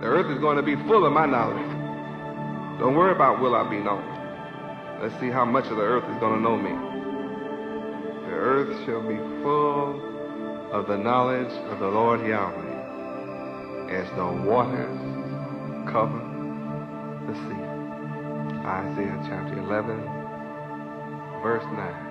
The earth is going to be full of my knowledge. Don't worry about will I be known. Let's see how much of the earth is going to know me. The earth shall be full of the knowledge of the Lord Yahweh as the waters cover the sea. Isaiah chapter 11, verse 9.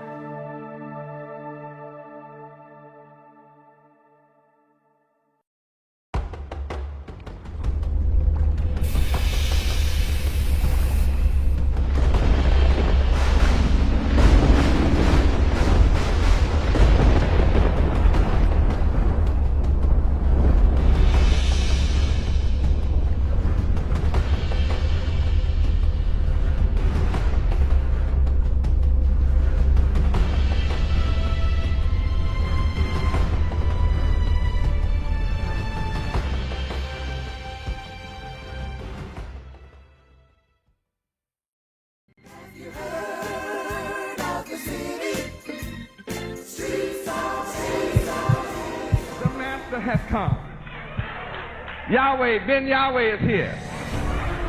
Has come. Yahweh, Ben Yahweh is here.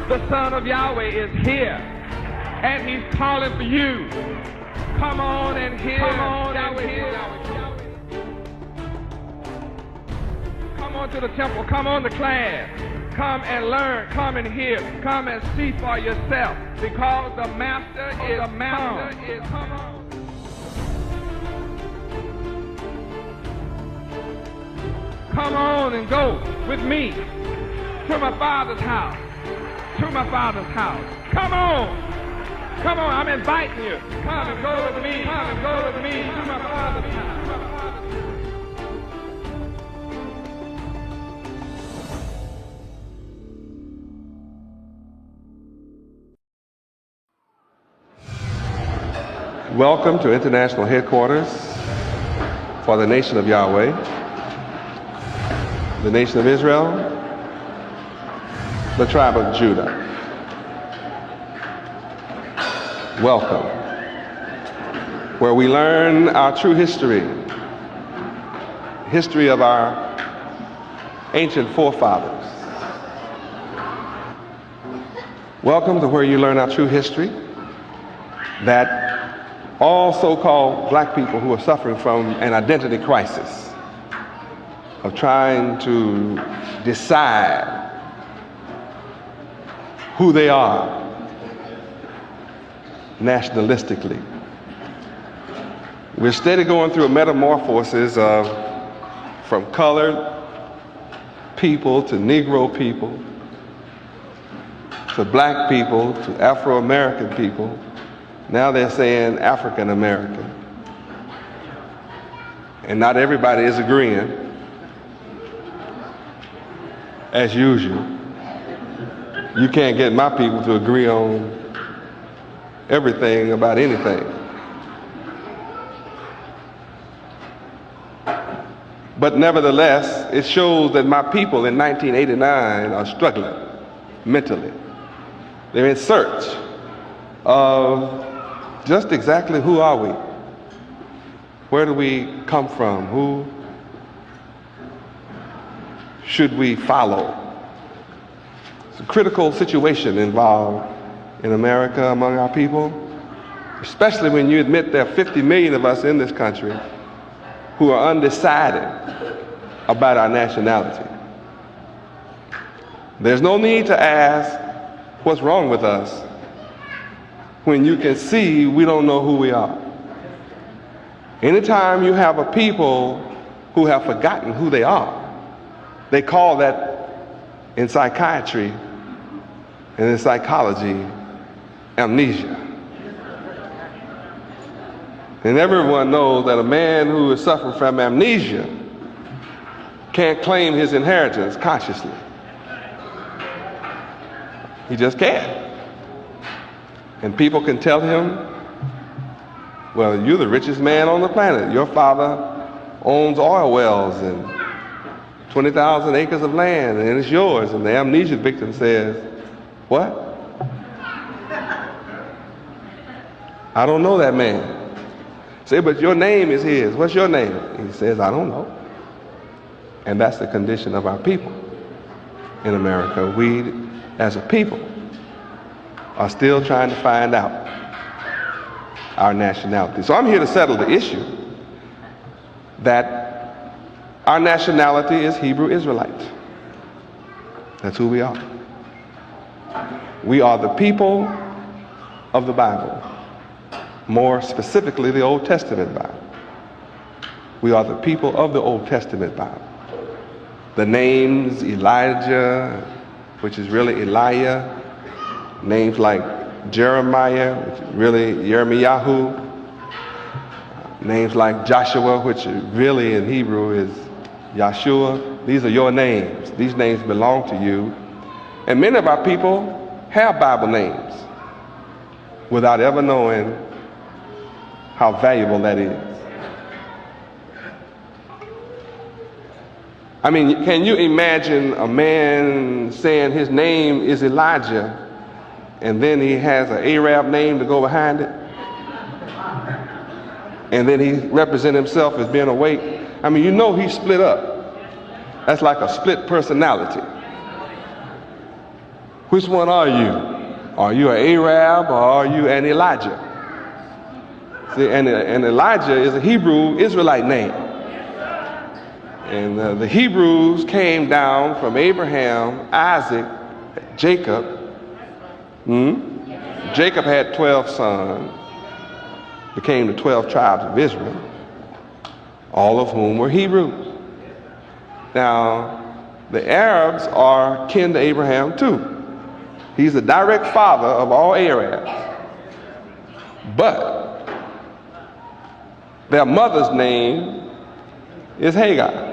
The Son of Yahweh is here. And he's calling for you. Come on and hear. Come on Yahweh, and hear. Come on to the temple. Come on to class. Come and learn. Come and hear. Come and see for yourself. Because the Master is come on. Come on and go with me to my Father's house. To my Father's house. Come on. Come on, I'm inviting you. Come and go with me. Come and go with me to my Father's house. Welcome to International Headquarters for the Nation of Yahweh, the Nation of Israel, the tribe of Judah. Welcome, where we learn our true history of our ancient forefathers. Welcome to where you learn our true history, that all so-called black people who are suffering from an identity crisis of trying to decide who they are nationalistically. We're steady going through a metamorphosis of from colored people to Negro people to black people to Afro-American people. Now they're saying African American. And not everybody is agreeing. As usual, you can't get my people to agree on everything about anything. But nevertheless, it shows that my people in 1989 are struggling mentally. They're in search of just exactly who are we? Where do we come from? Who should we follow? It's a critical situation involved in America among our people, especially when you admit there are 50 million of us in this country who are undecided about our nationality. There's no need to ask what's wrong with us when you can see we don't know who we are. Anytime you have a people who have forgotten who they are, they call that in psychiatry and in psychology amnesia. And everyone knows that a man who is suffering from amnesia can't claim his inheritance consciously. He just can't. And people can tell him, well, you're the richest man on the planet. Your father owns oil wells and 20,000 acres of land, and it's yours. And the amnesia victim says, what? I don't know that man. Say, but your name is his. What's your name? He says, I don't know. And that's the condition of our people. in America, we as a people are still trying to find out our nationality. So I'm here to settle the issue that our nationality is Hebrew Israelite. That's who we are. We are the people of the Bible, more specifically the Old Testament Bible. We are the people of the Old Testament Bible. The names Elijah, which is really Elijah, names like Jeremiah, which is really Yirmiyahu, names like Joshua, which really in Hebrew is Yahshua. These are your names. These names belong to you. And many of our people have Bible names without ever knowing how valuable that is. I mean, can you imagine a man saying his name is Elijah and then he has an Arab name to go behind it? And then he represents himself as being awake? I mean, you know he's split up. That's like a split personality. Which one are you? Are you an Arab or are you an Elijah? See, and Elijah is a Hebrew Israelite name. And the Hebrews came down from Abraham, Isaac, Jacob. Jacob had 12 sons, became the 12 tribes of Israel, all of whom were Hebrews. Now, the Arabs are kin to Abraham too. He's the direct father of all Arabs. But their mother's name is Hagar.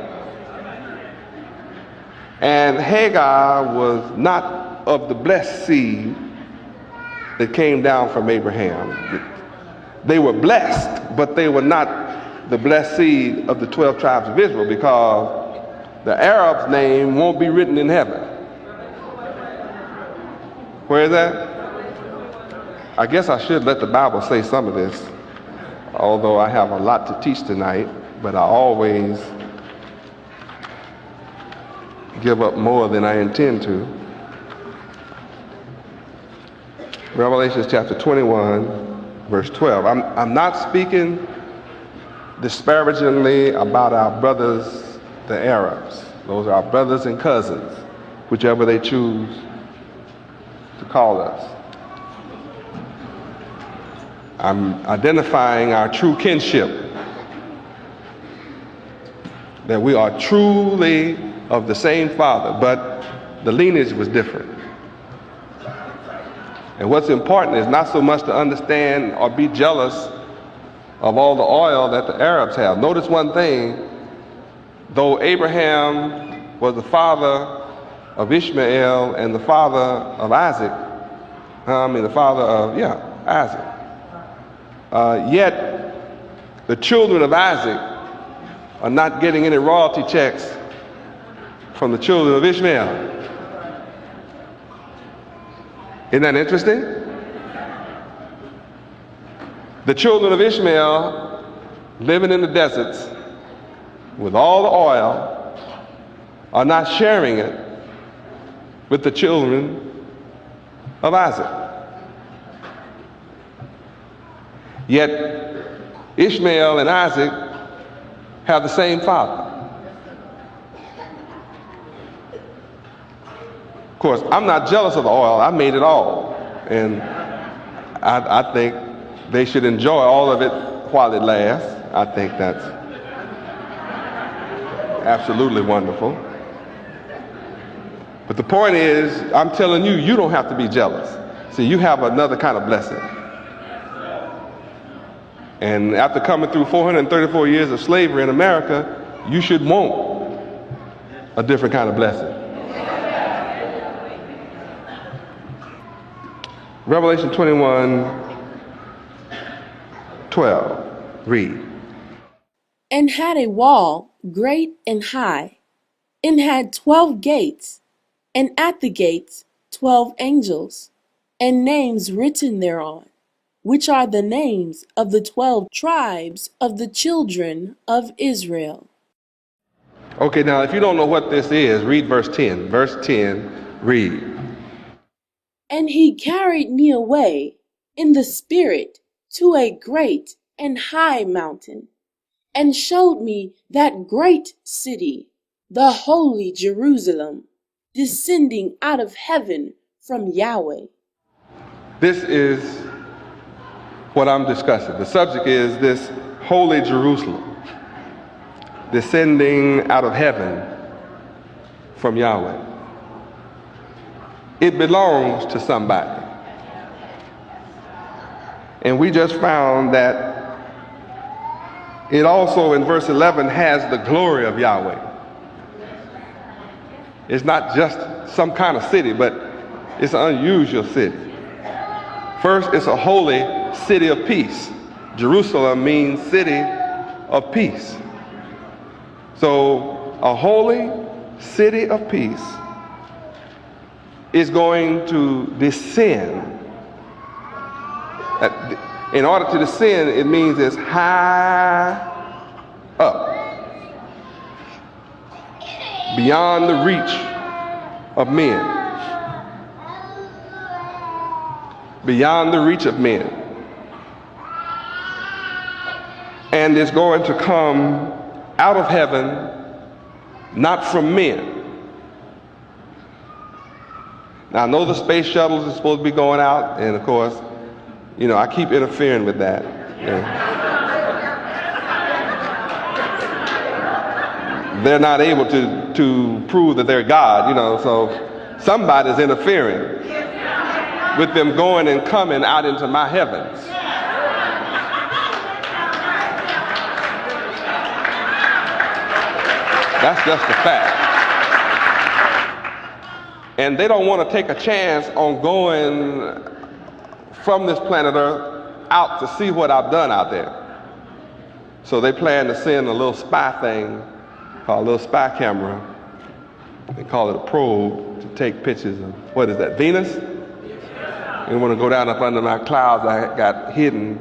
And Hagar was not of the blessed seed that came down from Abraham. They were blessed, but they were not the blessed seed of the 12 tribes of Israel, because the Arab's name won't be written in heaven. Where is that? I guess I should let the Bible say some of this, although I have a lot to teach tonight, but I always give up more than I intend to. Revelation chapter 21, verse 12. I'm not speaking disparagingly about our brothers, the Arabs. Those are our brothers and cousins, whichever they choose to call us. I'm identifying our true kinship, that we are truly of the same father, but the lineage was different. And what's important is not so much to understand or be jealous of all the oil that the Arabs have. Notice one thing: though Abraham was the father of Ishmael and the father of Isaac, Isaac, yet the children of Isaac are not getting any royalty checks from the children of Ishmael. Isn't that interesting? The children of Ishmael, living in the deserts with all the oil, are not sharing it with the children of Isaac. Yet Ishmael and Isaac have the same father. Of course, I'm not jealous of the oil. I made it all. And I think they should enjoy all of it while it lasts. I think that's absolutely wonderful. But the point is, I'm telling you, you don't have to be jealous. See, you have another kind of blessing. And after coming through 434 years of slavery in America, you should want a different kind of blessing. Revelation 21:12. Read. And had a wall great and high, and had 12 gates, and at the gates 12 angels, and names written thereon, which are the names of the 12 tribes of the children of Israel. Okay, now if you don't know what this is, read verse 10. Verse 10, read. And he carried me away in the spirit to a great and high mountain, and showed me that great city, the holy Jerusalem, descending out of heaven from Yahweh. This is what I'm discussing. The subject is this holy Jerusalem descending out of heaven from Yahweh. It belongs to somebody. And we just found that it also in verse 11 has the glory of Yahweh. It's not just some kind of city, but it's an unusual city. First, it's a holy city of peace. Jerusalem means city of peace. So a holy city of peace is going to descend. In order to descend, it means it's high up, beyond the reach of men. Beyond the reach of men. And it's going to come out of heaven, not from men. Now I know the space shuttles are supposed to be going out, and of course, you know, I keep interfering with that. They're not able to prove that they're God, you know, so somebody's interfering with them going and coming out into my heavens. That's just a fact. And they don't want to take a chance on going from this planet Earth out to see what I've done out there. So they plan to send a little spy thing called a little spy camera. They call it a probe to take pictures of, what is that, Venus? They want to go down up under my clouds I got hidden,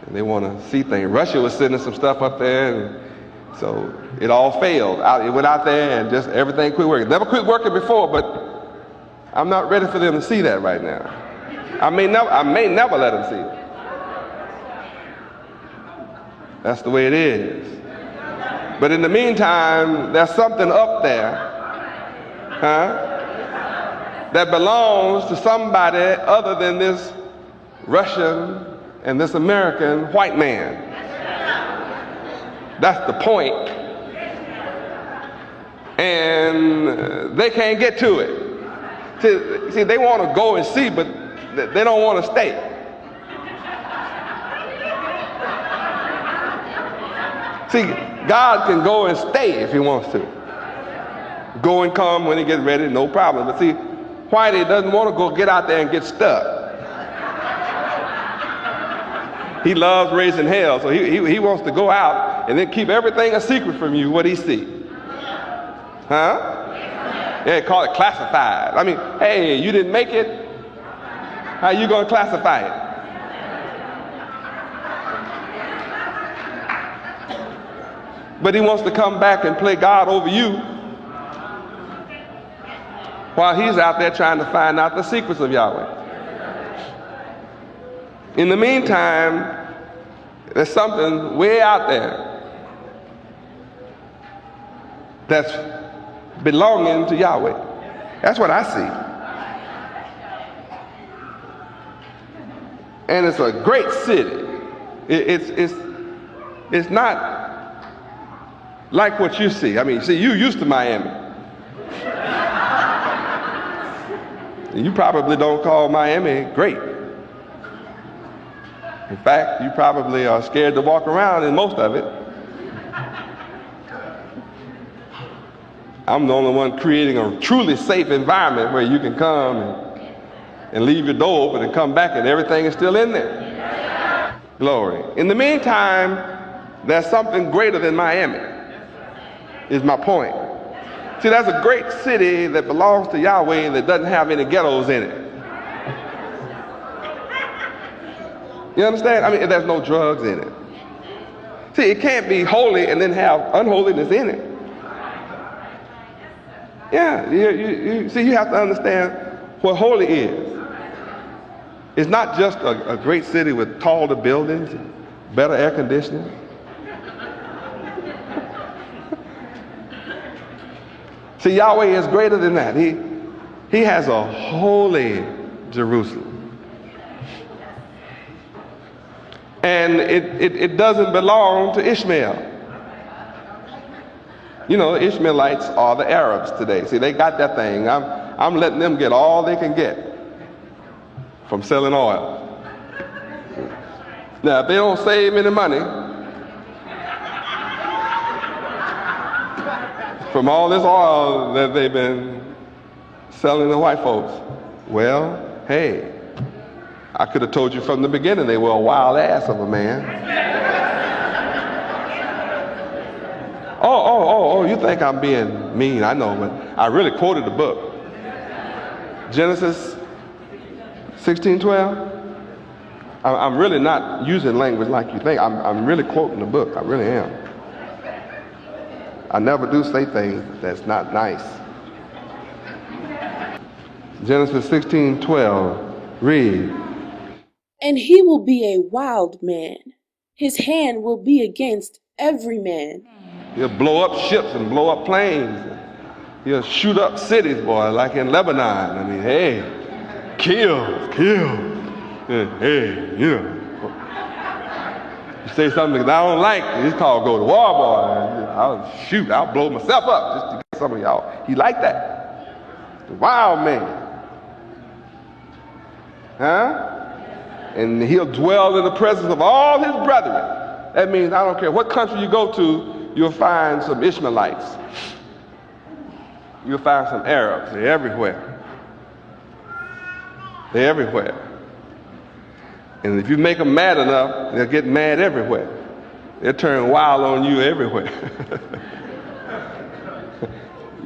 and they want to see things. Russia was sending some stuff up there, and so it all failed. It went out there and just everything quit working. Never quit working before, but I'm not ready for them to see that right now. I may never let them see it. That's the way it is. But in the meantime, there's something up there, that belongs to somebody other than this Russian and this American white man. That's the point. And they can't get to it. See, they want to go and see, but they don't want to stay. See, God can go and stay if he wants to. Go and come when he gets ready, no problem. But see, Whitey doesn't want to go get out there and get stuck. He loves raising hell, so he wants to go out and then keep everything a secret from you, what he sees. Yeah, call it classified. I mean, hey, you didn't make it. How you going to classify it? But he wants to come back and play God over you while he's out there trying to find out the secrets of Yahweh. In the meantime, there's something way out there that's belonging to Yahweh. That's what I see. And it's a great city. It's not like what you see. I mean, see, you used to Miami. You probably don't call Miami great. In fact, you probably are scared to walk around in most of it. I'm the only one creating a truly safe environment where you can come and leave your door open and come back and everything is still in there. Glory. In the meantime, there's something greater than Miami, is my point. See, there's a great city that belongs to Yahweh that doesn't have any ghettos in it. You understand? I mean, there's no drugs in it. See, it can't be holy and then have unholiness in it. Yeah, see, you have to understand what holy is. It's not just a great city with taller buildings, better air conditioning. See, Yahweh is greater than that. He has a holy Jerusalem. And it doesn't belong to Ishmael. You know, Ishmaelites are the Arabs today. See, they got that thing. I'm letting them get all they can get from selling oil. Now, if they don't save any money from all this oil that they've been selling to white folks, well, hey, I could have told you from the beginning they were a wild ass of a man. Oh, you think I'm being mean. I know, but I really quoted the book. Genesis 16:12. I'm really not using language like you think. I'm really quoting the book. I really am. I never do say things that's not nice. Genesis 16:12. Read. And he will be a wild man. His hand will be against every man. He'll blow up ships and blow up planes. He'll shoot up cities, boy, like in Lebanon. I mean, hey, kill. Hey, you know. You say something that I don't like, it's called go to war, boy. I'll blow myself up just to get some of y'all. He like that. The wild man. Huh? And he'll dwell in the presence of all his brethren. That means I don't care what country you go to, you'll find some Ishmaelites. You'll find some Arabs. They're everywhere. They're everywhere. And if you make them mad enough, they'll get mad everywhere. They'll turn wild on you everywhere.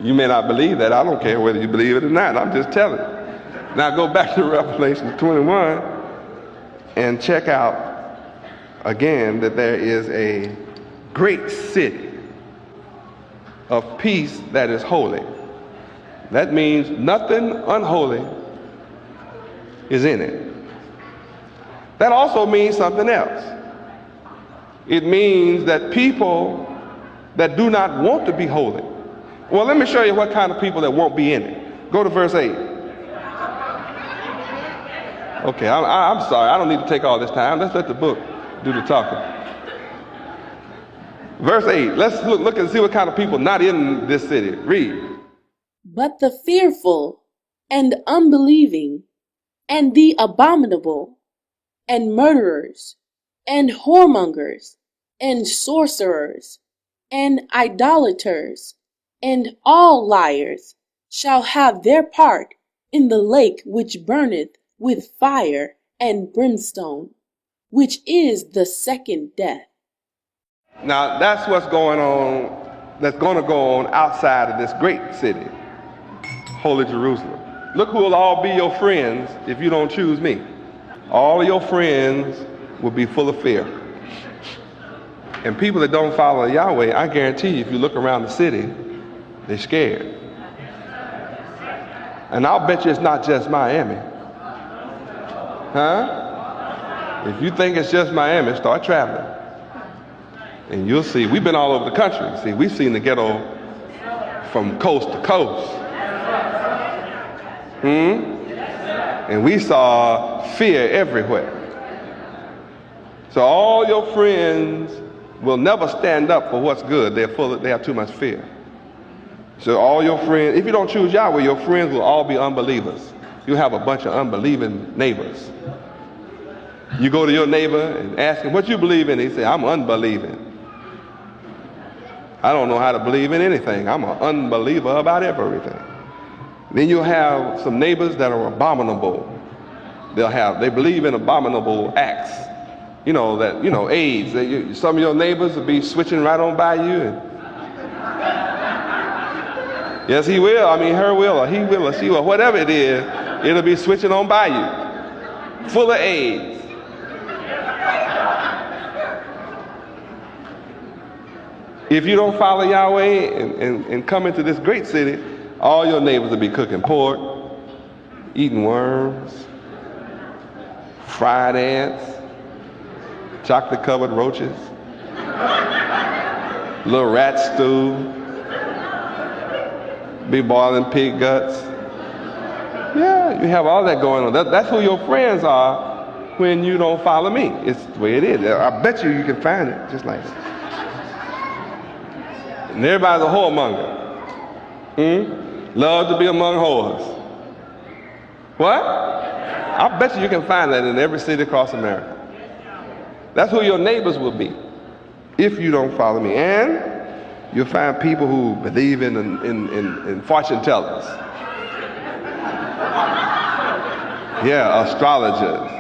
You may not believe that. I don't care whether you believe it or not. I'm just telling you. Now go back to Revelation 21 and check out again that there is a great city of peace that is holy. That means nothing unholy is in it. That also means something else. It means that people that do not want to be holy. Well, let me show you what kind of people that won't be in it. Go to verse 8. Okay, I'm sorry. I don't need to take all this time. Let's let the book do the talking. Verse 8. Let's look and see what kind of people not in this city. Read. But the fearful and unbelieving and the abominable and murderers and whoremongers and sorcerers and idolaters and all liars shall have their part in the lake which burneth with fire and brimstone, which is the second death. Now that's what's going on, that's going to go on outside of this great city, Holy Jerusalem. Look who will all be your friends if you don't choose me. All of your friends will be full of fear. And people that don't follow Yahweh, I guarantee you, if you look around the city, they're scared. And I'll bet you it's not just Miami. Huh? If you think it's just Miami, start traveling. And you'll see, we've been all over the country. See, we've seen the ghetto from coast to coast. And we saw fear everywhere. So all your friends will never stand up for what's good. They have too much fear. So all your friends, if you don't choose Yahweh, your friends will all be unbelievers. You'll have a bunch of unbelieving neighbors. You go to your neighbor and ask him, what you believe in? He say, I'm unbelieving. I don't know how to believe in anything. I'm an unbeliever about everything. Then you'll have some neighbors that are abominable. They believe in abominable acts. AIDS. Some of your neighbors will be switching right on by you. Yes, he will. I mean, her will, or he will, or she will, whatever it is, it'll be switching on by you. Full of AIDS. If you don't follow Yahweh and come into this great city, All your neighbors will be cooking pork, eating worms, fried ants, chocolate-covered roaches, little rat stew, be boiling pig guts. Yeah, you have all that going on. That's who your friends are when you don't follow me. It's the way it is. I bet you can find it just like that. And everybody's a whoremonger. Love to be among whores. What? I bet you can find that in every city across America. That's who your neighbors will be if you don't follow me. And you'll find people who believe in fortune tellers. Yeah, astrologers.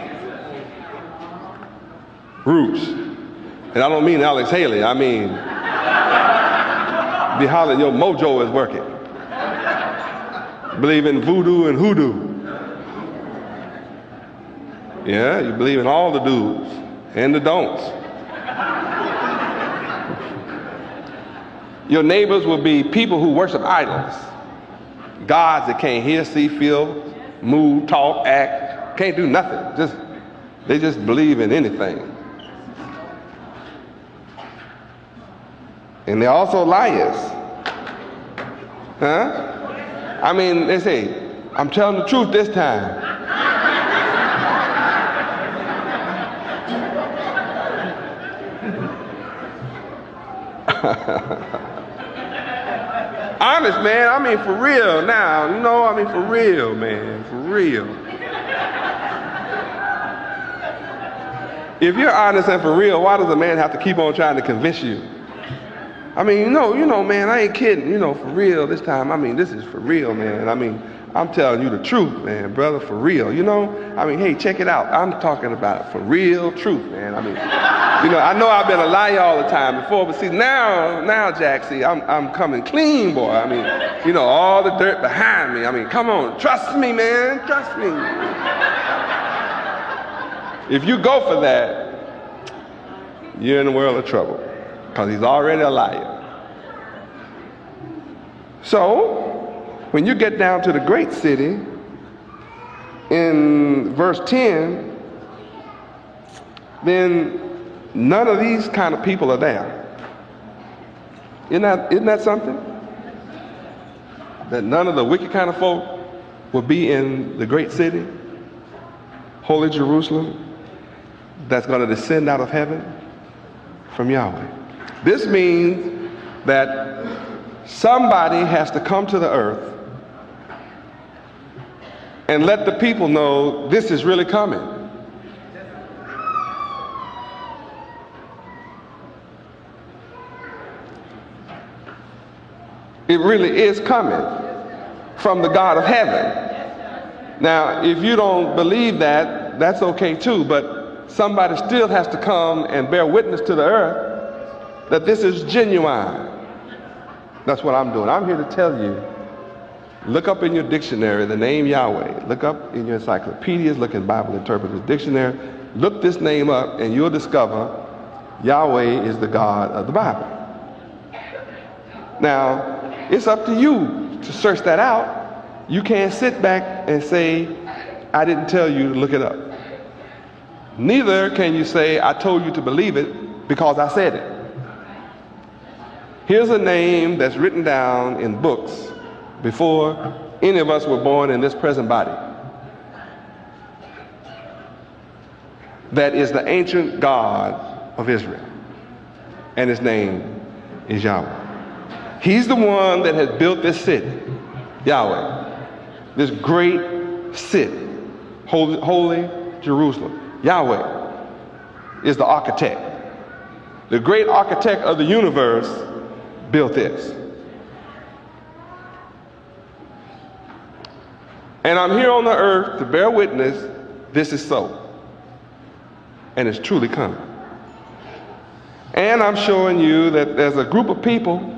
Roots. And I don't mean Alex Haley. I mean, be hollering your mojo is working. Believe in voodoo and hoodoo. Yeah, you believe in all the do's and the don'ts. Your neighbors will be people who worship idols. Gods that can't hear, see, feel, move, talk, act, can't do nothing. They just believe in anything. And they're also liars. Huh? I mean, they say, I'm telling the truth this time. Honest, man, I mean for real now. No, I mean for real, man, for real. If you're honest and for real, why does a man have to keep on trying to convince you? I mean, you know, man, I ain't kidding, for real this time. I mean, this is for real, man. I mean, I'm telling you the truth, man, brother, for real, I mean, hey, check it out. I'm talking about for real truth, man. I mean, I know I've been a liar all the time before, but see, now, Jack, see, I'm coming clean, boy. I mean, all the dirt behind me. I mean, come on, trust me, man, trust me. If you go for that, you're in a world of trouble, because he's already a liar. So, when you get down to the great city, in verse 10, then none of these kind of people are there. Isn't that something? That none of the wicked kind of folk will be in the great city, holy Jerusalem, that's going to descend out of heaven from Yahweh. This means that somebody has to come to the earth and let the people know this is really coming. It really is coming from the God of heaven. Now, if you don't believe that, that's okay too, but somebody still has to come and bear witness to the earth that this is genuine. That's what I'm doing. I'm here to tell you, look up in your dictionary the name Yahweh. Look up in your encyclopedias, look in Bible Interpreter's Dictionary. Look this name up and you'll discover Yahweh is the God of the Bible. Now, it's up to you to search that out. You can't sit back and say, I didn't tell you to look it up. Neither can you say, I told you to believe it because I said it. Here's a name that's written down in books before any of us were born in this present body. That is the ancient God of Israel. And his name is Yahweh. He's the one that has built this city, Yahweh. This great city, holy Jerusalem. Yahweh is the architect. The great architect of the universe built this. And I'm here on the earth to bear witness, this is so. And it's truly coming. And I'm showing you that there's a group of people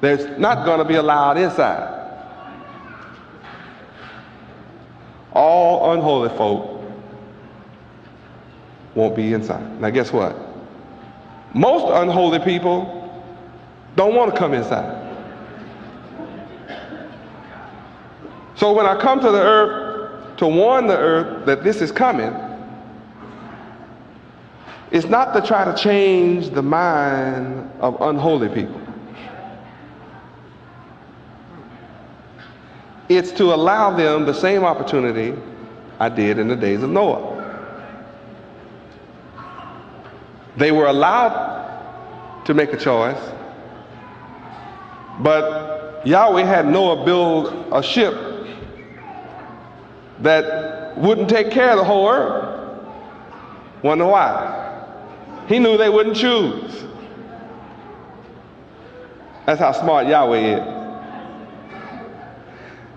that's not going to be allowed inside. All unholy folk won't be inside. Now guess what? Most unholy people don't want to come inside. So when I come to the earth to warn the earth that this is coming, it's not to try to change the mind of unholy people. It's to allow them the same opportunity I did in the days of Noah. They were allowed to make a choice, but Yahweh had Noah build a ship that wouldn't take care of the whole earth. Wonder why? He knew they wouldn't choose. That's how smart Yahweh is.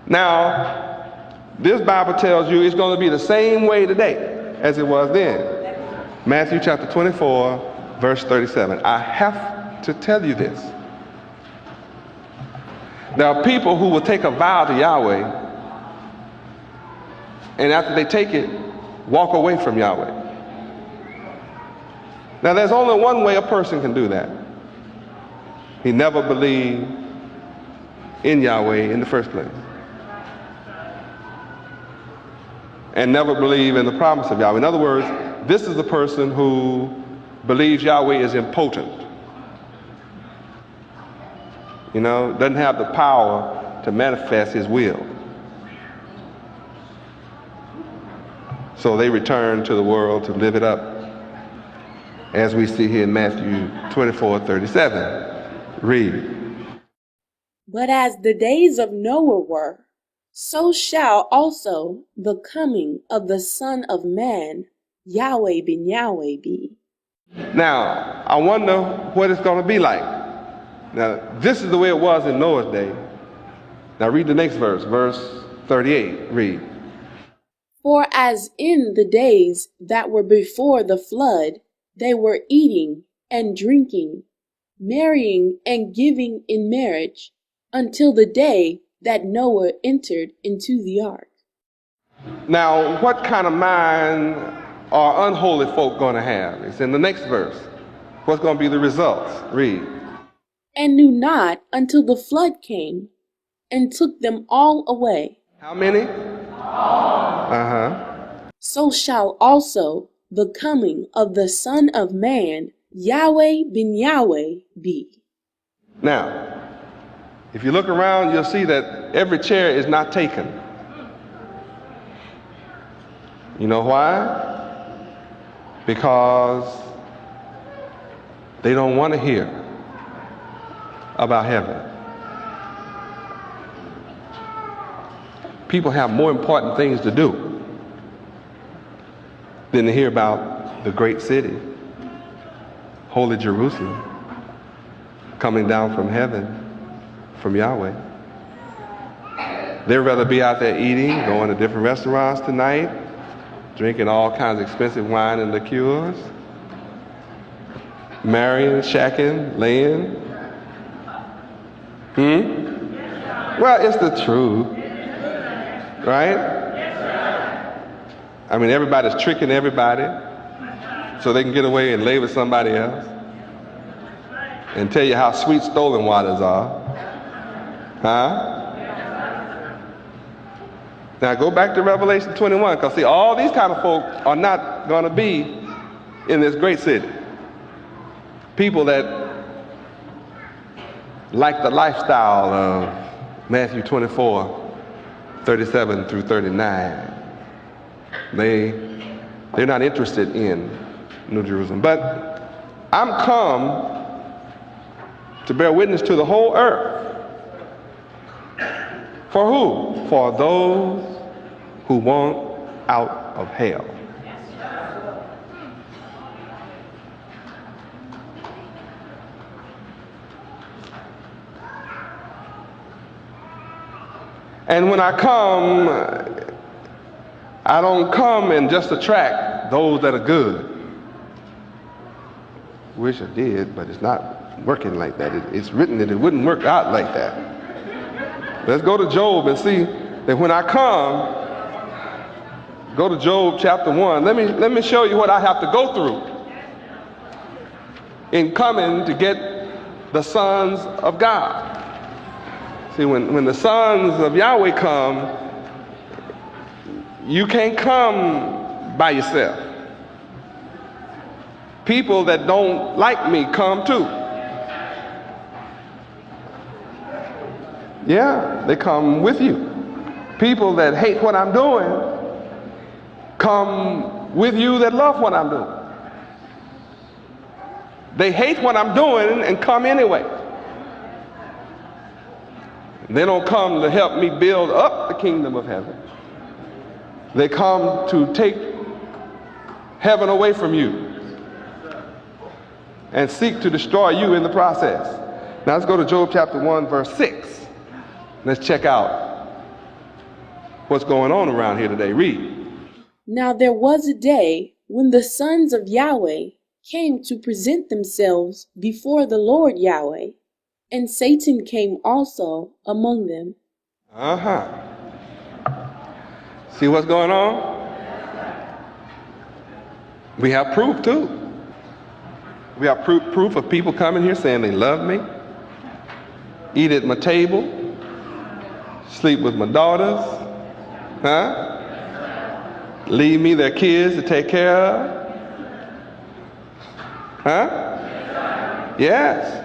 Now, this Bible tells you it's going to be the same way today as it was then. Matthew chapter 24, verse 37. I have to tell you this. There are people who will take a vow to Yahweh, and after they take it, walk away from Yahweh. Now, there's only one way a person can do that. He never believed in Yahweh in the first place, and never believe in the promise of Yahweh. In other words, this is the person who believes Yahweh is impotent. You know, doesn't have the power to manifest his will. So they return to the world to live it up, as we see here in Matthew 24:37. Read. But as the days of Noah were, so shall also the coming of the Son of Man, Yahweh ben Yahweh, be. Now, I wonder what it's going to be like. Now, this is the way it was in Noah's day. Now read the next verse, verse 38. Read. For as in the days that were before the flood, they were eating and drinking, marrying and giving in marriage, until the day that Noah entered into the ark. Now, what kind of mind are unholy folk going to have? It's in the next verse. What's going to be the results? Read. And knew not until the flood came, and took them all away. How many? Uh-huh. So shall also the coming of the Son of Man, Yahweh ben Yahweh, be. Now, if you look around, you'll see that every chair is not taken. You know why? Because they don't want to hear about heaven. People have more important things to do than to hear about the great city, holy Jerusalem, coming down from heaven, from Yahweh. They'd rather be out there eating, going to different restaurants tonight, drinking all kinds of expensive wine and liqueurs, marrying, shacking, laying. Well, it's the truth, right? I mean, everybody's tricking everybody so they can get away and lay with somebody else and tell you how sweet stolen waters are. Huh? Now go back to Revelation 21, because see, all these kind of folk are not going to be in this great city. People that like the lifestyle of Matthew 24:37 through 39. They're not interested in New Jerusalem. But I'm come to bear witness to the whole earth. For who? For those who want out of hell. And when I come, I don't come and just attract those that are good. Wish I did, but it's not working like that. It's written that it wouldn't work out like that. Let's go to Job and see that when I come, go to Job chapter 1. Let me show you what I have to go through in coming to get the sons of God. See, when the sons of Yahweh come, You can't come by yourself. People that don't like me come too. Yeah, they come with you. People that hate what I'm doing come with you that love what I'm doing. They hate what I'm doing and come anyway. They don't come to help me build up the kingdom of heaven. They come to take heaven away from you and seek to destroy you in the process. Now let's go to Job chapter 1, verse 6. Let's check out what's going on around here today. Read. Now there was a day when the sons of Yahweh came to present themselves before the Lord Yahweh, and Satan came also among them. See what's going on? We have proof too. We have proof of people coming here saying they love me, eat at my table, sleep with my daughters, leave me their kids to take care of. Yes.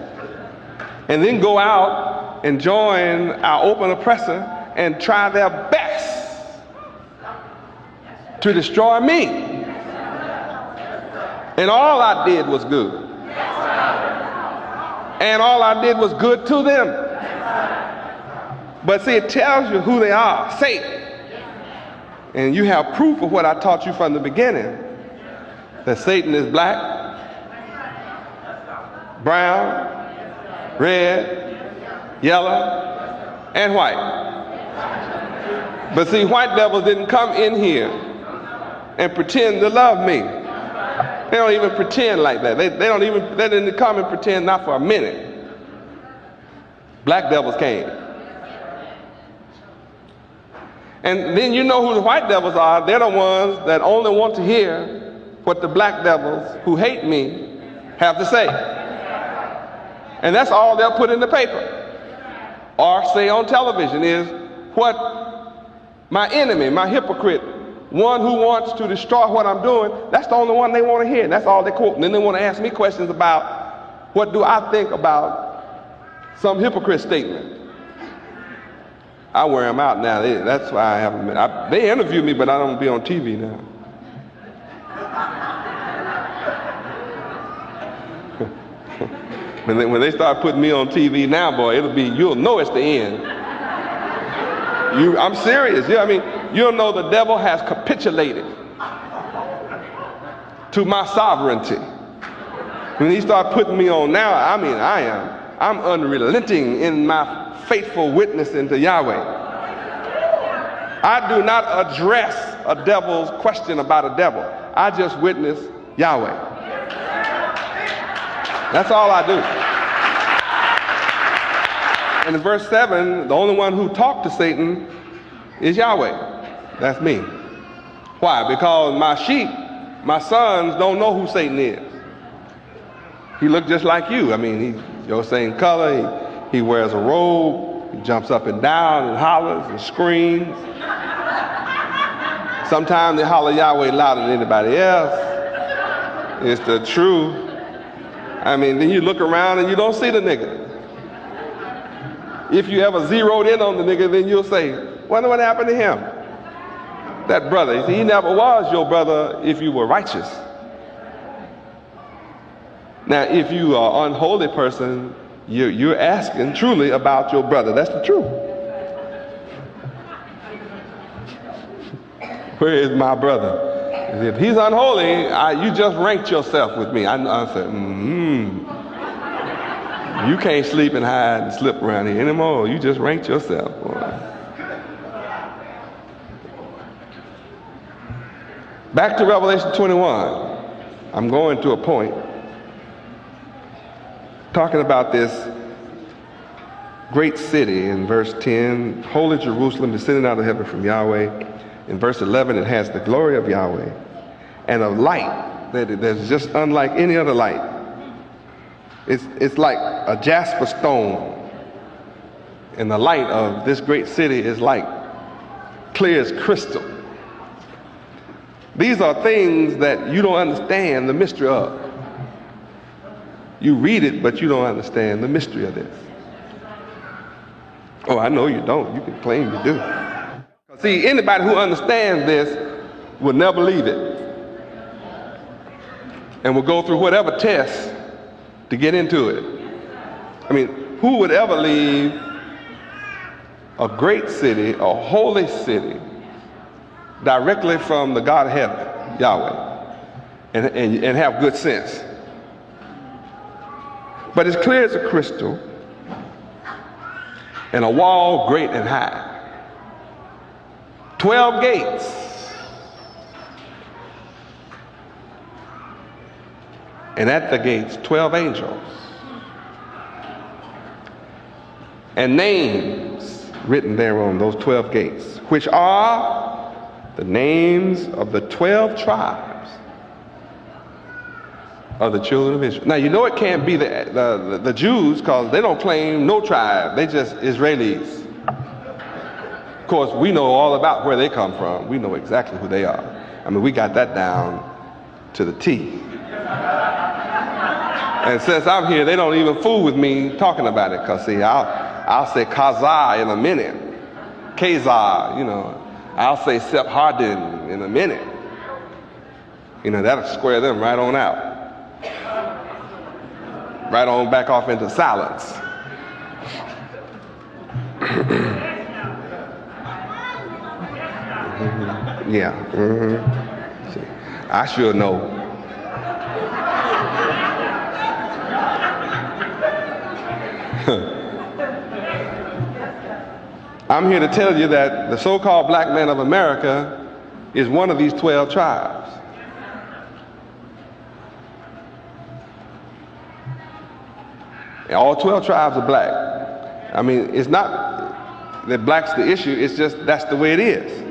And then go out and join our open oppressor and try their best to destroy me. And all I did was good. And all I did was good to them. But see, it tells you who they are, Satan. And you have proof of what I taught you from the beginning, that Satan is black, brown, red, yellow, and white. But see, white devils didn't come in here and pretend to love me. They don't even pretend like that. They didn't come and pretend not for a minute. Black devils came. And then you know who the white devils are. They're the ones that only want to hear what the black devils who hate me have to say. And that's all they'll put in the paper or say on television is what my enemy, my hypocrite, one who wants to destroy what I'm doing, that's the only one they want to hear. That's all they quote. And then they want to ask me questions about what do I think about some hypocrite statement. I wear them out now. That's why I haven't been. They interview me, but I don't be on TV now. When they start putting me on TV now, boy, you'll know it's the end. I'm serious. Yeah, I mean, you'll know the devil has capitulated to my sovereignty. When he start putting me on now, I mean, I'm unrelenting in my faithful witnessing to Yahweh. I do not address a devil's question about a devil. I just witness Yahweh. That's all I do. And in verse 7, the only one who talked to Satan is Yahweh. That's me. Why? Because my sheep, my sons, don't know who Satan is. He looked just like you. I mean, he's your same color. He wears a robe. He jumps up and down and hollers and screams. Sometimes they holler Yahweh louder than anybody else. It's the truth. I mean, then you look around and you don't see the nigga. If you ever zeroed in on the nigga, then you'll say, wonder what happened to him. That brother, he never was your brother if you were righteous. Now, if you are an unholy person, you're asking truly about your brother. That's the truth. Where is my brother? If he's unholy, you just ranked yourself with me. I said, you can't sleep and hide and slip around here anymore. You just ranked yourself, boy. Back to Revelation 21. I'm going to a point. Talking about this great city in verse 10, Holy Jerusalem descending out of heaven from Yahweh. In verse 11, it has the glory of Yahweh and a light that's just unlike any other light. It's like a jasper stone. And the light of this great city is like clear as crystal. These are things that you don't understand the mystery of. You read it, but you don't understand the mystery of this. Oh, I know you don't. You can claim you do. See, anybody who understands this will never leave it and will go through whatever test to get into it. I mean, who would ever leave a great city, a holy city, directly from the God of heaven, Yahweh, and have good sense? But it's clear as a crystal, and a wall great and high. 12 gates. And at the gates, 12 angels. And names written there on those 12 gates, which are the names of the 12 tribes of the children of Israel. Now, you know it can't be the Jews, because they don't claim no tribe. They just Israelis. Of course, we know all about where they come from. We know exactly who they are. I mean, we got that down to the T. And since I'm here, they don't even fool with me talking about it, because see, I'll say Kazah in a minute. Kazah, you know. I'll say Sephardim in a minute. You know, that'll square them right on out. Right on back off into silence. Yeah. See, I sure know. I'm here to tell you that the so-called black man of America is one of these 12 tribes. And all 12 tribes are black. I mean, it's not that black's the issue, it's just that's the way it is.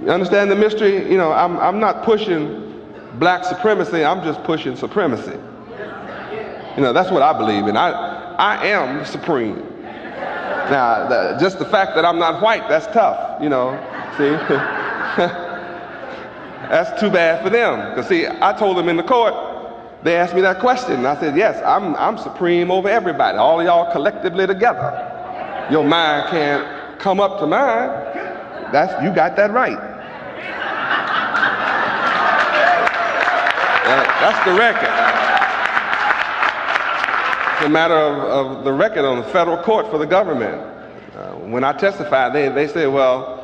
You understand the mystery? You know, I'm not pushing black supremacy, I'm just pushing supremacy. You know, that's what I believe in. I am supreme. Now, just the fact that I'm not white, that's tough, you know, see? That's too bad for them. Because see, I told them in the court, they asked me that question, and I said, yes, I'm supreme over everybody, all of y'all collectively together. Your mind can't come up to mine. You got that right. That's the record. It's a matter of the record on the federal court for the government. When I testified, they said, well,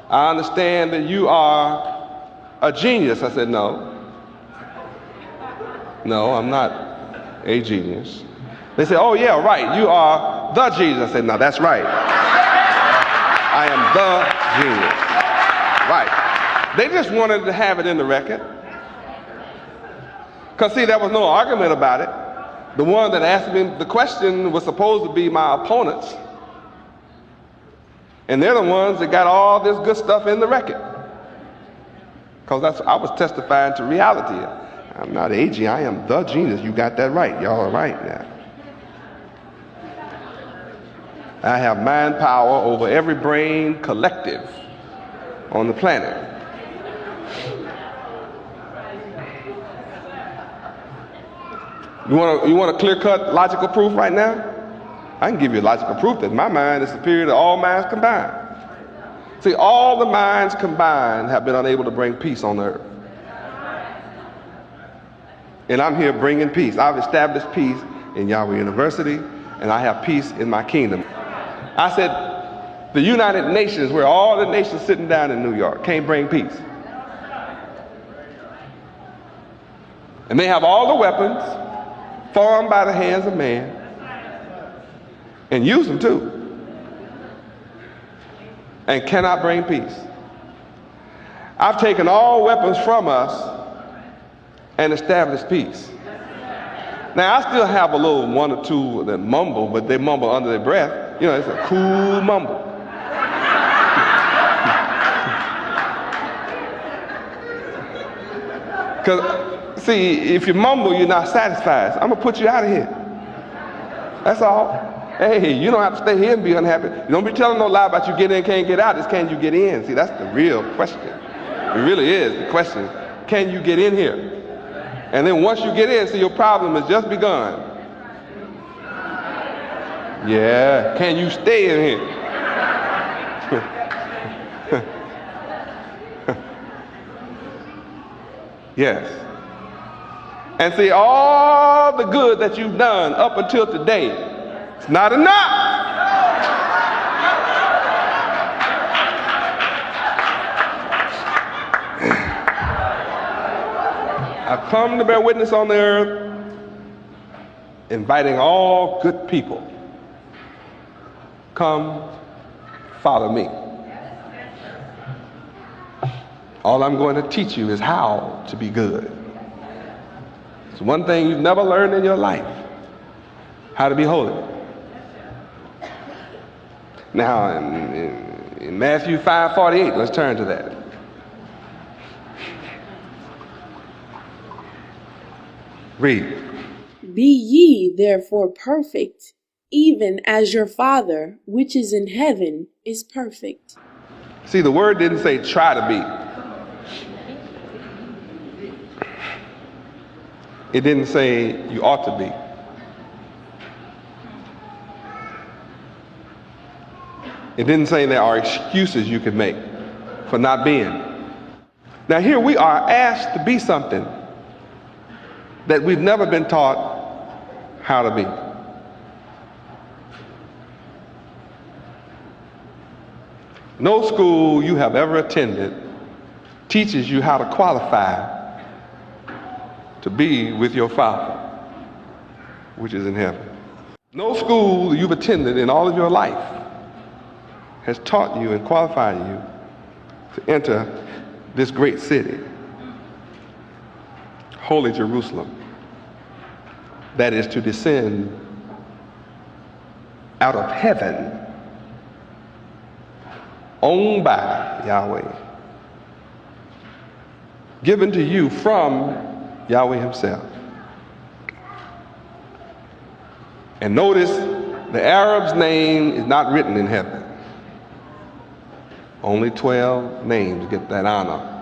I understand that you are a genius. I said, no. No, I'm not a genius. They said, oh yeah, right, you are the genius. I said, no, that's right. I am the genius. Right. They just wanted to have it in the record. Because see, there was no argument about it. The one that asked me the question was supposed to be my opponents. And they're the ones that got all this good stuff in the record. Because I was testifying to reality. I'm not AG, I am the genius. You got that right. Y'all are right now. I have mind power over every brain collective on the planet. You want a clear-cut logical proof right now? I can give you a logical proof that my mind is superior to all minds combined. See, all the minds combined have been unable to bring peace on the earth. And I'm here bringing peace. I've established peace in Yahweh University, and I have peace in my kingdom. I said, the United Nations, where all the nations sitting down in New York, can't bring peace. And they have all the weapons formed by the hands of man, and use them too, and cannot bring peace. I've taken all weapons from us and established peace. Now, I still have a little one or two that mumble, but they mumble under their breath. You know, it's a cool mumble. Because, see, if you mumble, you're not satisfied. So I'm going to put you out of here. That's all. Hey, you don't have to stay here and be unhappy. You don't be telling no lie about you get in, can't get out. It's can you get in. See, that's the real question. It really is. The question is, can you get in here? And then once you get in, see, your problem has just begun. Yeah, can you stay in here? Yes. And see, all the good that you've done up until today, it's not enough. I've come to bear witness on the earth, inviting all good people. Come, follow me. All I'm going to teach you is how to be good. It's one thing you've never learned in your life, how to be holy. Now, in Matthew 5:48, let's turn to that. Read. Be ye therefore perfect, even as your Father which is in heaven is perfect. See, the word didn't say try to be. It didn't say you ought to be. It didn't say there are excuses you can make for not being. Now here we are asked to be something that we've never been taught how to be. No school you have ever attended teaches you how to qualify to be with your Father, which is in heaven. No school you've attended in all of your life has taught you and qualified you to enter this great city, Holy Jerusalem, that is to descend out of heaven, owned by Yahweh, given to you from Yahweh himself. And notice the Arab's name is not written in heaven. Only 12 names get that honor.